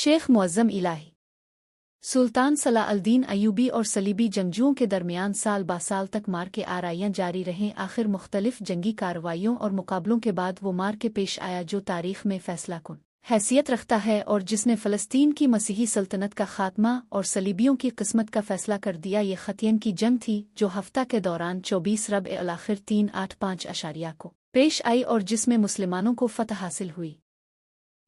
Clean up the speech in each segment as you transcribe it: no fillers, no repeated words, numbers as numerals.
शेख मुअज़्ज़म इलाही सुल्तान सलाह al-Din Ayyubi और सलीबी जंगजुओं के दरमियान साल बा साल तक मार के आराइयाँ जारी रहें। आखिर मुख्तलिफ जंगी कार्रवाइयों और मुकाबलों के बाद वो मार के पेश आया जो तारीख में फैसला कुन हैसियत रखता है और जिसने फ़लस्तीन की मसीही सल्तनत का खात्मा और सलीबियों की किस्मत का फैसला कर दिया। ये खतियन की जंग थी जो हफ्ता के दौरान 24 रब-ए-आखिर 385 को पेश आई और जिसमें मुसलमानों को फतह हासिल हुई।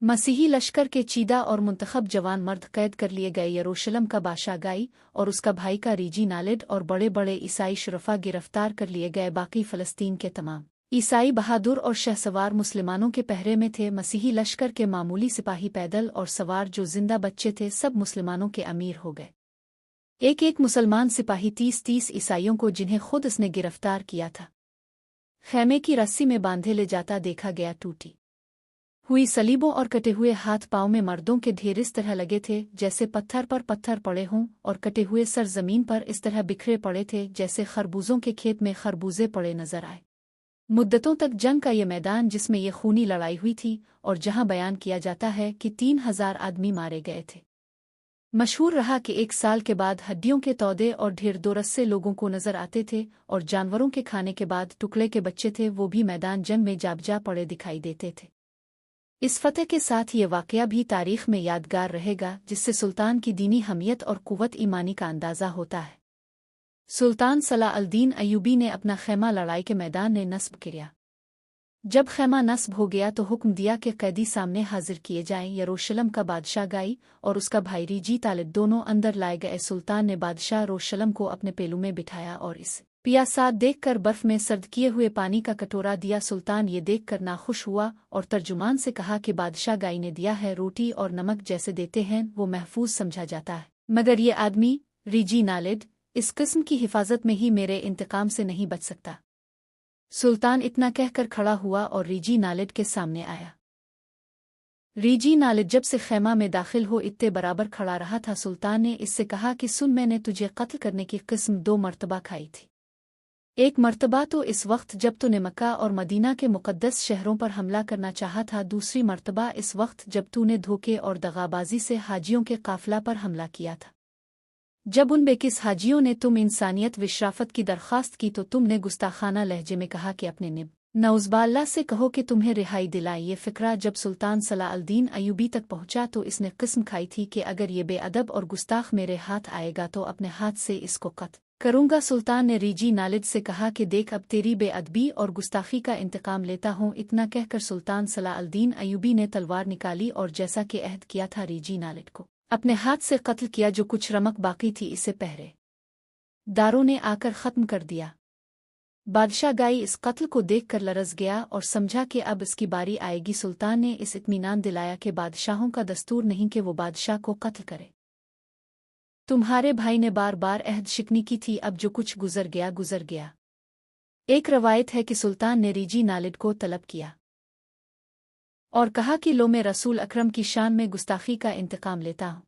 मसीही लश्कर के चीदा और मुंतखब जवान मर्द कैद कर लिए गए। यरूशलम का बादशाह गाई और उसका भाई का रीजी नालिड और बड़े बड़े ईसाई शुरफा गिरफ्तार कर लिए गए। बाकी फ़लस्तीन के तमाम ईसाई बहादुर और शहसवार मुसलमानों के पहरे में थे। मसीही लश्कर के मामूली सिपाही पैदल और सवार जो जिंदा बच्चे थे सब मुसलमानों के अमीर हो गए। एक एक मुसलमान सिपाही 30-30 ईसाइयों को जिन्हें खुद उसने गिरफ्तार किया था खैमे की रस्सी में बांधे ले जाता देखा गया। टूटी हुई सलीबों और कटे हुए हाथ पांव में मर्दों के ढेर इस तरह लगे थे जैसे पत्थर पर पत्थर पड़े हों और कटे हुए सर जमीन पर इस तरह बिखरे पड़े थे जैसे खरबूजों के खेत में खरबूजे पड़े नजर आए। मुद्दतों तक जंग का ये मैदान जिसमें ये खूनी लड़ाई हुई थी और जहां बयान किया जाता है कि 3000 आदमी मारे गए थे, मशहूर रहा कि एक साल के बाद हड्डियों के तौदे और ढेर दो रस्से लोगों को नजर आते थे और जानवरों के खाने के बाद टुकड़े के बच्चे थे वो भी मैदान जंग में जाबजा पड़े दिखाई देते थे। इस फतह के साथ ये वाकया भी तारीख में यादगार रहेगा जिससे सुल्तान की दीनी हमियत और कुव्वत ईमानी का अंदाज़ा होता है। सुल्तान सलाह अल-दीन अय्यूबी ने अपना खैमा लड़ाई के मैदान में नस्ब किया। जब खैमा नस्ब हो गया तो हुक्म दिया कि कैदी सामने हाजिर किए जाएं। यरूशलम का बादशाह गाई और उसका भाई रीजी तालिद दोनों अंदर लाए गए। सुल्तान ने बादशाह यरूशलम को अपने पेलू में बिठाया और इस पियासा देखकर बर्फ में सर्द किए हुए पानी का कटोरा दिया। सुल्तान ये देखकर नाखुश हुआ और तर्जुमान से कहा कि बादशाह गाई ने दिया है, रोटी और नमक जैसे देते हैं वो महफूज समझा जाता है, मगर ये आदमी रीजी नालिड इस किस्म की हिफाजत में ही मेरे इंतकाम से नहीं बच सकता। सुल्तान इतना कहकर खड़ा हुआ और रीजी नालिड के सामने आया। रीजी नालिड जब से खैमा में दाखिल हो इत्ते बराबर खड़ा रहा था। सुल्तान ने इससे कहा कि सुन, मैंने तुझे कत्ल करने की किस्म 2 मरतबा खाई थी। एक मर्तबा तो इस वक्त जब तूने मक्का और मदीना के मुकद्दस शहरों पर हमला करना चाहा था, दूसरी मर्तबा इस वक्त जब तूने धोखे और दगाबाजी से हाजियों के काफिला पर हमला किया था। जब उन बेकिस हाजियों ने तुम इंसानियत विशराफत की दरख्वास्त की तो तुमने गुस्ताखाना लहजे में कहा कि अपने निब नौज़बाल्ला से कहो कि तुम्हें रिहाई दिलाई। ये फिक्रा जब सुल्तान सलाह अल-दीन अय्यूबी तक पहुंचा तो इसने किस्म खाई थी कि अगर ये बेअदब और गुस्ताख मेरे हाथ आएगा तो अपने हाथ से इसको कत्ल करूंगा। सुल्तान ने रीजी नालिद से कहा कि देख, अब तेरी बेअदबी और गुस्ताखी का इंतकाम लेता हूँ। इतना कहकर सुल्तान सलाह अल-दीन अय्यूबी ने तलवार निकाली और जैसा कि अहद किया था रीजी नालिद को अपने हाथ से कत्ल किया। जो कुछ रमक बाकी थी इसे पहरे दारों ने आकर ख़त्म कर दिया। बादशाह गाई इस कत्ल को देखकर लरज़ गया और समझा कि अब इसकी बारी आएगी। सुल्तान ने इस इत्मीनान दिलाया कि बादशाहों का दस्तूर नहीं कि वो बादशाह को कत्ल करे। तुम्हारे भाई ने बार बार अहद शिकनी की थी, अब जो कुछ गुजर गया गुजर गया। एक रवायत है कि सुल्तान ने रीजी नालिद को तलब किया और कहा कि लो, मैं रसूल अकरम की शान में गुस्ताखी का इंतकाम लेता हूँ।